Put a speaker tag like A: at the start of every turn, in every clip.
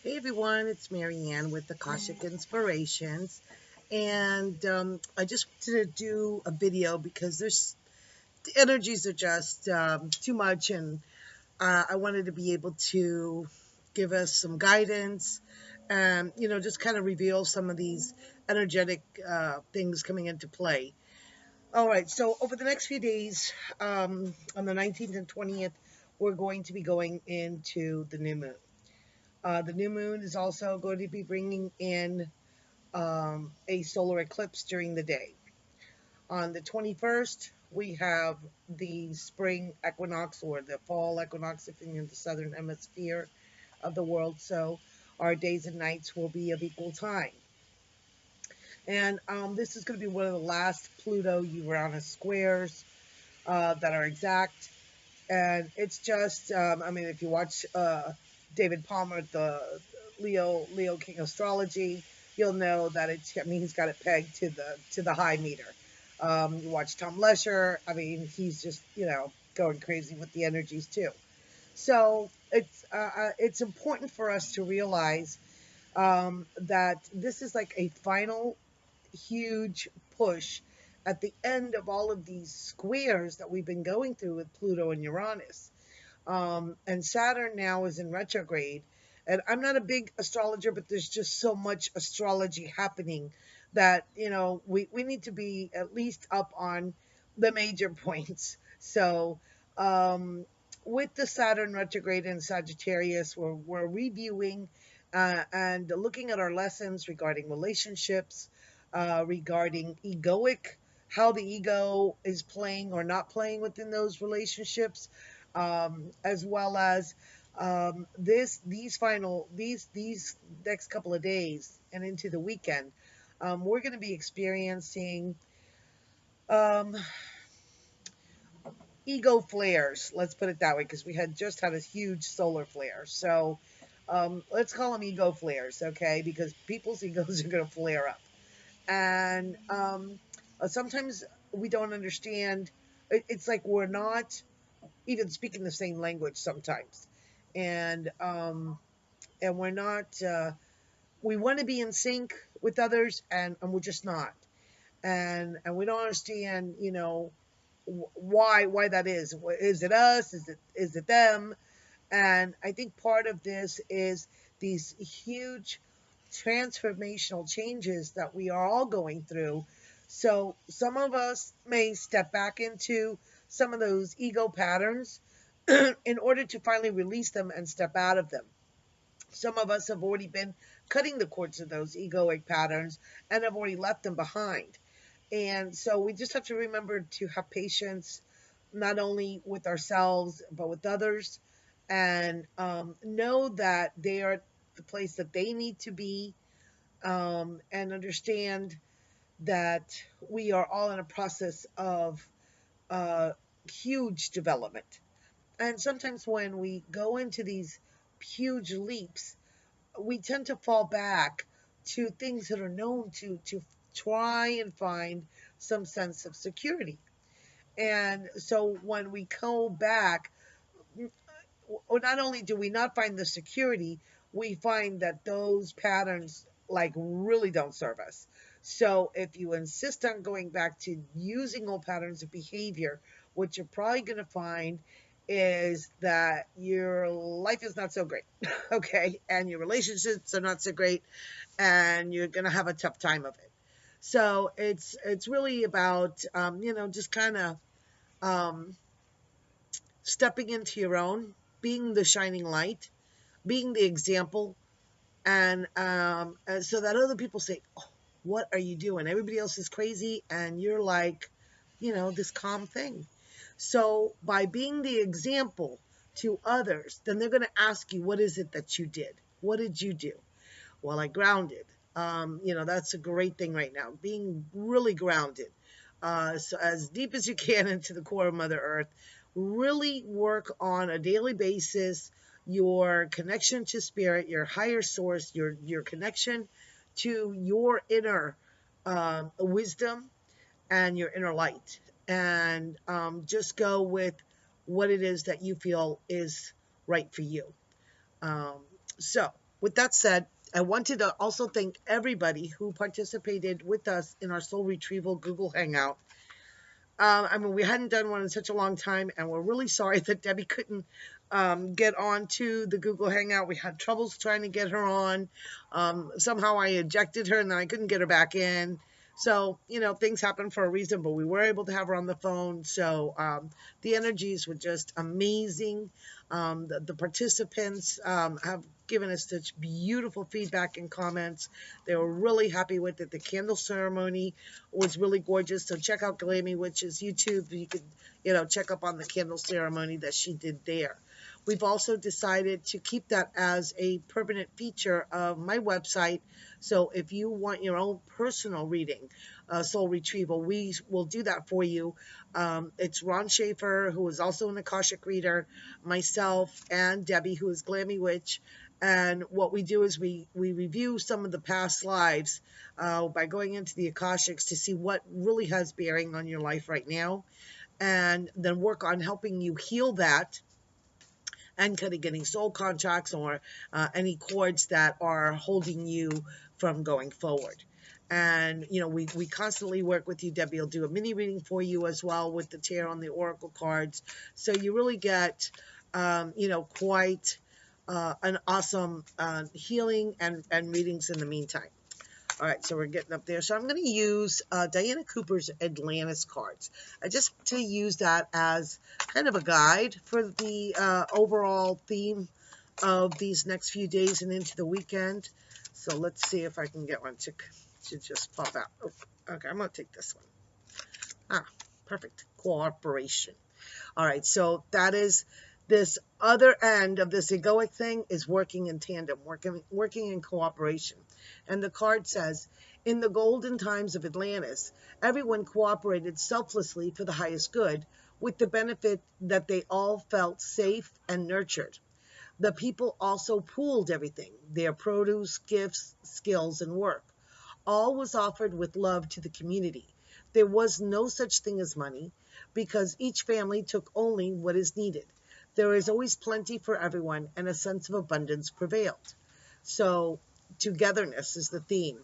A: Hey everyone, it's Marianne with Akashic Inspirations, and I just wanted to do a video because the energies are just too much, and I wanted to be able to give us some guidance, and just kind of reveal some of these energetic things coming into play. All right, so over the next few days, on the 19th and 20th, we're going to be going into the new moon. The new moon is also going to be bringing in a solar eclipse during the day. On the 21st, we have the spring equinox or the fall equinox if you're in the southern hemisphere of the world. So our days and nights will be of equal time. And this is going to be one of the last Pluto Uranus squares that are exact. And it's just, I mean, if you watch David Palmer, the Leo King Astrology, you'll know that it's. I mean, he's got it pegged to the high meter. You watch Tom Lesher. I mean, he's just going crazy with the energies too. So it's important for us to realize that this is like a final huge push at the end of all of these squares that we've been going through with Pluto and Uranus. And Saturn now is in retrograde. And I'm not a big astrologer, but there's just so much astrology happening that, we need to be at least up on the major points. So, with the Saturn retrograde in Sagittarius, we're reviewing and looking at our lessons regarding relationships, regarding egoic, how the ego is playing or not playing within those relationships, as well as these next couple of days and into the weekend, we're going to be experiencing um, ego flares. Let's put it that way, because we had just had a huge solar flare. So let's call them ego flares, okay? Because people's egos are going to flare up. And sometimes we don't understand. It's like we're not even speaking the same language sometimes, and we're not. We want to be in sync with others, and we're just not. And we don't understand. Why that is. Is it us? Is it them? And I think part of this is these huge transformational changes that we are all going through. So some of us may step back into some of those ego patterns in order to finally release them and step out of them. Some of us have already been cutting the cords of those egoic patterns and have already left them behind. And so we just have to remember to have patience, not only with ourselves, but with others, and know that they are the place that they need to be, and understand that we are all in a process of uh, huge development. And sometimes when we go into these huge leaps, we tend to fall back to things that are known to try and find some sense of security. And so when we go back, not only do we not find the security, we find that those patterns like really don't serve us. So if you insist on going back to using old patterns of behavior, what you're probably going to find is that your life is not so great, okay, and your relationships are not so great, and you're going to have a tough time of it. So it's really about just kind of um, stepping into your own, being the shining light, being the example, and so that other people say, oh, "What are you doing? Everybody else is crazy, and you're like, this calm thing." So by being the example to others, then they're going to ask you, "What is it that you did? What did you do?" Well, I grounded. That's a great thing right now, being really grounded. So as deep as you can into the core of Mother Earth, really work on a daily basis your connection to spirit, your higher source, your connection to your inner wisdom and your inner light, and just go with what it is that you feel is right for you. Um, so with that said, I wanted to also thank everybody who participated with us in our Soul Retrieval Google Hangout. I mean, we hadn't done one in such a long time, and we're really sorry that Debbie couldn't get on to the Google Hangout. We had troubles trying to get her on. Somehow I ejected her, and then I couldn't get her back in. So, you know, things happen for a reason, but we were able to have her on the phone. So the energies were just amazing. The participants have given us such beautiful feedback and comments. They were really happy with it. The candle ceremony was really gorgeous. So check out Glammy Witch's YouTube. You could, you know, check up on the candle ceremony that she did there. We've also decided to keep that as a permanent feature of my website. So if you want your own personal reading, soul retrieval, we will do that for you. It's Ron Schaefer, who is also an Akashic reader, myself, and Debbie, who is Glammy Witch. And what we do is we review some of the past lives by going into the Akashics to see what really has bearing on your life right now, and then work on helping you heal that and kind of getting soul contracts or any cords that are holding you from going forward. And, you know, we constantly work with you. Debbie will do a mini reading for you as well with the tarot and the oracle cards. So you really get, you know, quite an awesome healing and readings in the meantime. All right, so we're getting up there. So I'm going to use Diana Cooper's Atlantis cards. I just to use that as kind of a guide for the overall theme of these next few days and into the weekend. So let's see if I can get one to just pop out. Oh, okay, I'm going to take this one. Ah, perfect. Cooperation. All right, so that is this other end of this egoic thing is working in tandem, working in cooperation. And the card says, in the golden times of Atlantis, everyone cooperated selflessly for the highest good, with the benefit that they all felt safe and nurtured. The people also pooled everything, their produce, gifts, skills, and work. All was offered with love to the community. There was no such thing as money, because each family took only what is needed. There is always plenty for everyone, and a sense of abundance prevailed. So, togetherness is the theme.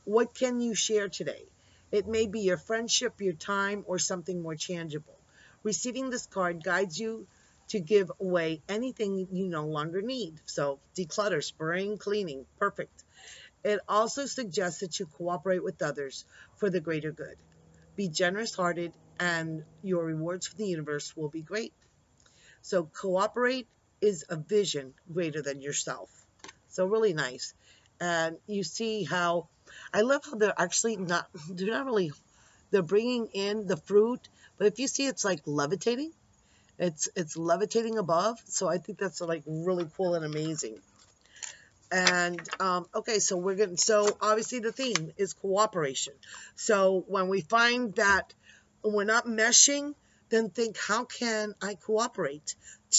A: What can you share today? It may be your friendship, your time, or something more tangible. Receiving this card guides you to give away anything you no longer need. So, declutter, spraying, cleaning, perfect. It also suggests that you cooperate with others for the greater good. Be generous-hearted, and your rewards from the universe will be great. So cooperate is a vision greater than yourself. So really nice. And you see how, I love how they're actually not, they're bringing in the fruit, but if you see it's like levitating, it's levitating above. So I think that's like really cool and amazing. And okay, so so obviously the theme is cooperation. So when we find that we're not meshing, then think, how can I cooperate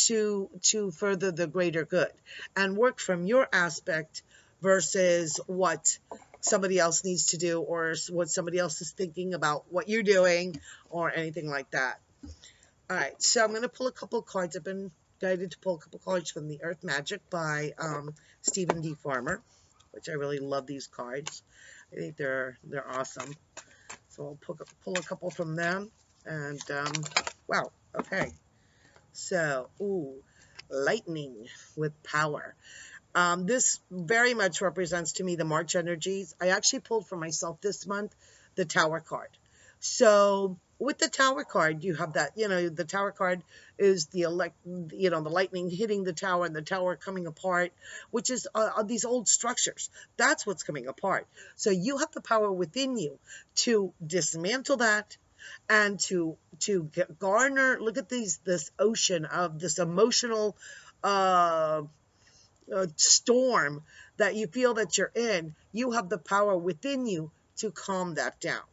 A: to further the greater good, and work from your aspect versus what somebody else needs to do, or what somebody else is thinking about what you're doing, or anything like that. All right, so I'm going to pull a couple of cards. I've been guided to pull a couple of cards from the Earth Magic by Stephen D. Farmer, which I really love these cards. I think they're awesome. So I'll pull a couple from them. And wow, okay. So, ooh, lightning with power. This very much represents to me the March energies. I actually pulled for myself this month the Tower card. So with the Tower card, you have that, you know, the Tower card is the lightning hitting the tower and the tower coming apart, which is these old structures. That's what's coming apart. So you have the power within you to dismantle that and to garner, look at this ocean of this emotional storm that you feel that you're in. You have the power within you to calm that down,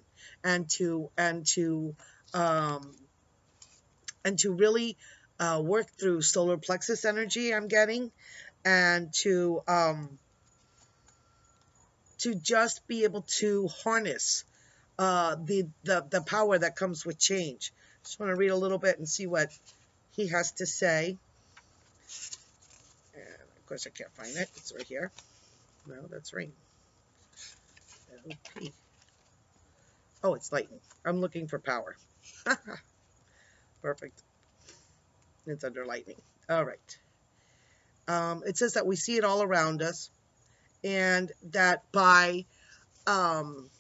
A: and to really work through solar plexus energy, I'm getting, and to just be able to harness the power that comes with change. Just want to read a little bit and see what he has to say. And Of course, I can't find it. It's right here. No, that's rain. L-O-P. Oh, it's lightning. I'm looking for power. Perfect. It's under lightning. All right. It says that we see it all around us, and that and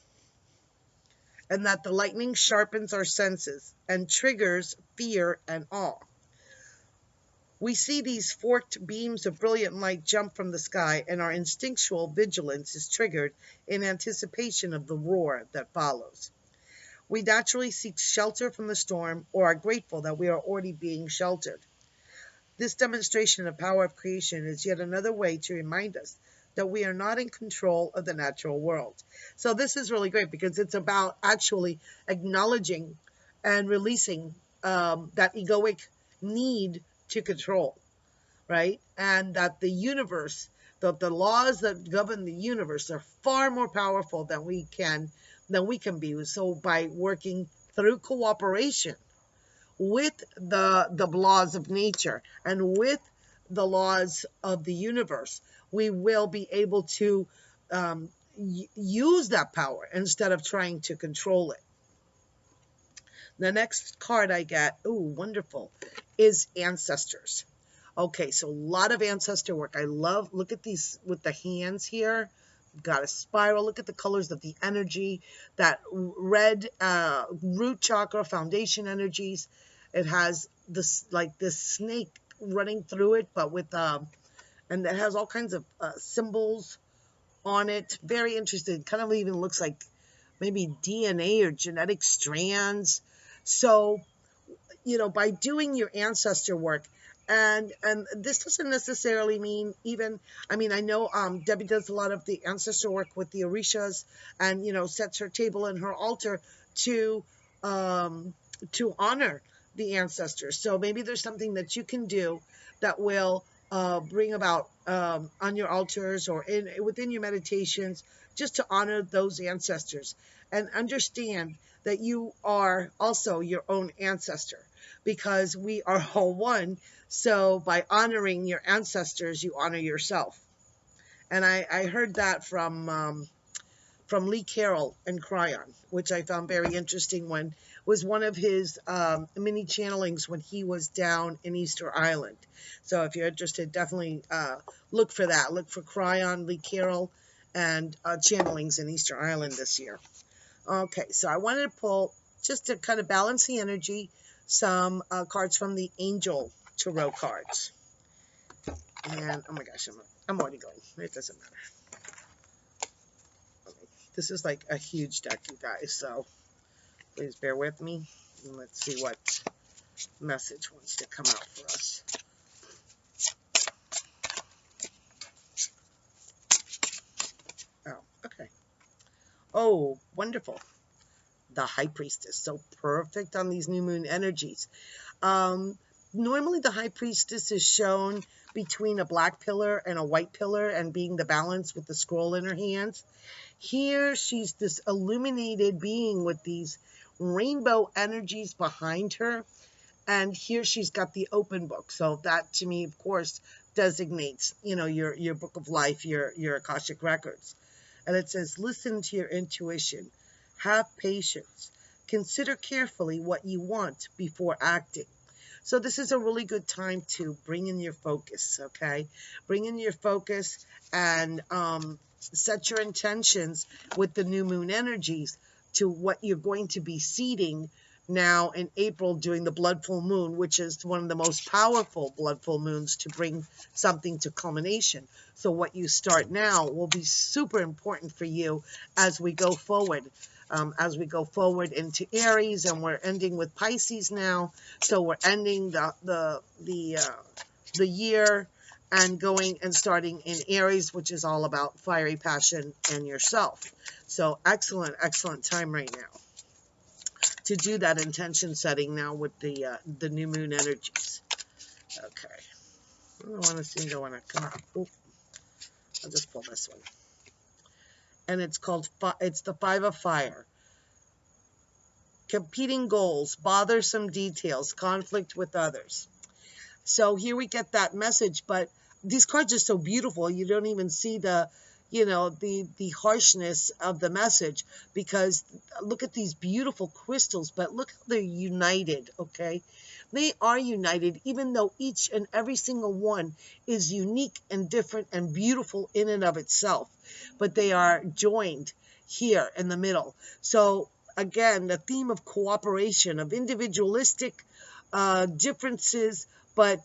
A: that the lightning sharpens our senses and triggers fear and awe. We see these forked beams of brilliant light jump from the sky, and our instinctual vigilance is triggered in anticipation of the roar that follows. We naturally seek shelter from the storm, or are grateful that we are already being sheltered. This demonstration of power of creation is yet another way to remind us that we are not in control of the natural world. So this is really great because it's about actually acknowledging and releasing that egoic need to control, right? And that the universe, the laws that govern the universe are far more powerful than we can be. So by working through cooperation with the laws of nature and with the laws of the universe, we will be able to use that power instead of trying to control it. The next card I get, ooh, wonderful, is ancestors. Okay, so a lot of ancestor work. I love, look at these with the hands here. Got a spiral. Look at the colors of the energy. That red root chakra, foundation energies. It has this, like this snake running through it, but with, and it has all kinds of symbols on it. Very interesting. Kind of even looks like maybe DNA or genetic strands. So, you know, by doing your ancestor work, and this doesn't necessarily mean even, I mean, I know Debbie does a lot of the ancestor work with the Orishas, and, you know, sets her table and her altar to honor the ancestors. So maybe there's something that you can do that will bring about on your altars or within your meditations, just to honor those ancestors and understand that you are also your own ancestor, because we are all one. So by honoring your ancestors, you honor yourself. And I heard that from Lee Carroll and Cryon, which I found very interesting. When was one of his mini channelings when he was down in Easter Island. So if you're interested, definitely look for that. Look for Cryon, Lee Carroll, and channelings in Easter Island this year. Okay, so I wanted to pull, just to kind of balance the energy, some cards from the Angel Tarot cards. And oh my gosh, I'm already going. It doesn't matter. Okay, this is like a huge deck, you guys, so please bear with me. And let's see what message wants to come out for us. Oh, okay. Oh, wonderful. The High Priestess, so perfect on these new moon energies. Normally the High Priestess is shown between a black pillar and a white pillar, and being the balance with the scroll in her hands. Here she's this illuminated being with these rainbow energies behind her, and here she's got the open book. So that, to me, of course, designates, you know, your book of life, your Akashic records. And it says, listen to your intuition, have patience, consider carefully what you want before acting. So this is a really good time to bring in your focus, okay? Bring in your focus and set your intentions with the new moon energies to what you're going to be seeding now in April during the blood full moon, which is one of the most powerful blood full moons to bring something to culmination. So what you start now will be super important for you as we go forward. As we go forward into Aries, and we're ending with Pisces now. So we're ending the year and going and starting in Aries, which is all about fiery passion and yourself. So excellent, excellent time right now to do that intention setting now with the new moon energies. Okay. I don't want to seem to want to come up. Oop. I'll just pull this one. And it's called, it's the Five of Fire. Competing goals, bothersome details, conflict with others. So here we get that message, but these cards are so beautiful. You don't even see the, the harshness of the message, because look at these beautiful crystals, but look how they're united, okay? They are united, even though each and every single one is unique and different and beautiful in and of itself, but they are joined here in the middle. So again, the theme of cooperation, of individualistic differences, but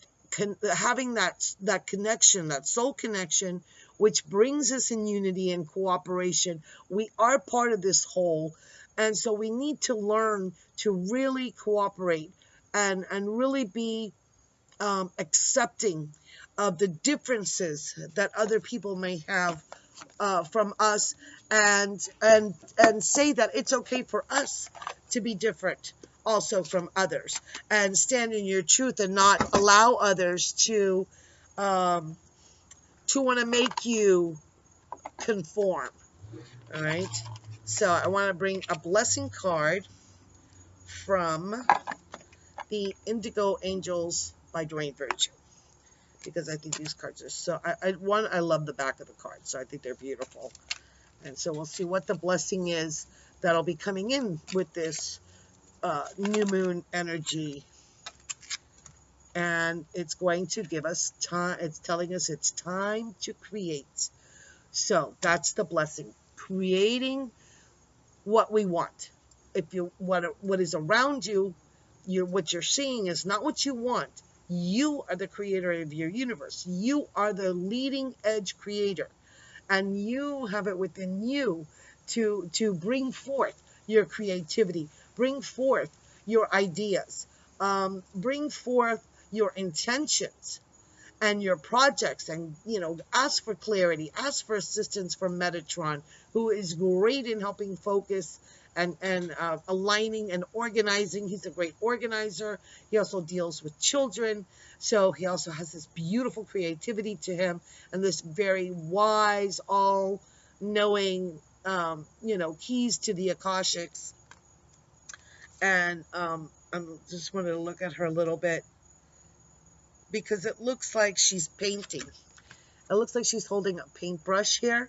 A: having that connection, that soul connection, which brings us in unity and cooperation. We are part of this whole, and so we need to learn to really cooperate and really be accepting of the differences that other people may have from us, and say that it's okay for us to be different also from others, and stand in your truth and not allow others to want to make you conform. All right, so I want to bring a blessing card from the Indigo Angels by Dwayne Virtue, because I think these cards are so, I love the back of the card, so I think they're beautiful. And so we'll see what the blessing is that'll be coming in with this new moon energy. And it's going to give us time. It's telling us it's time to create. So that's the blessing. Creating what we want. If you what is around you, what you're seeing is not what you want. You are the creator of your universe. You are the leading edge creator. And you have it within you to bring forth your creativity, bring forth your ideas, bring forth your intentions and your projects, and ask for clarity, ask for assistance from Metatron, who is great in helping focus and aligning and organizing. He's a great organizer. He also deals with children, so he also has this beautiful creativity to him, and this very wise, all-knowing, keys to the Akashics. And I just wanted to look at her a little bit, because it looks like she's painting. It looks like she's holding a paintbrush here,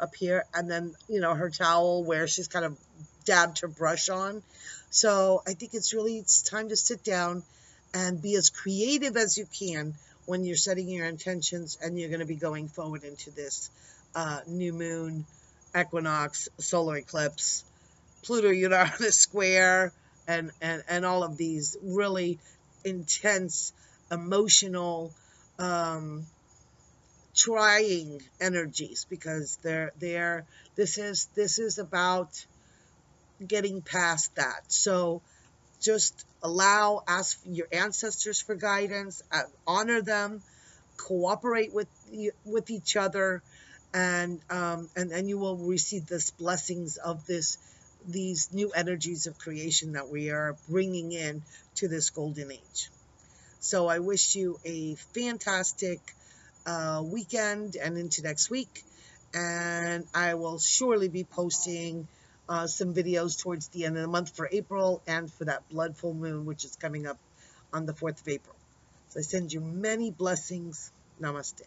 A: up here, and then, her towel where she's kind of dabbed her brush on. So I think it's time to sit down and be as creative as you can when you're setting your intentions, and you're going to be going forward into this new moon, equinox, solar eclipse, Pluto, on a square, and all of these really intense, emotional, trying energies, because this is about getting past that. So just ask your ancestors for guidance, honor them, cooperate with each other, and you will receive this blessings of these new energies of creation that we are bringing in to this golden age. So I wish you a fantastic weekend and into next week, and I will surely be posting some videos towards the end of the month for April, and for that blood full moon, which is coming up on the 4th of April. So I send you many blessings. Namaste.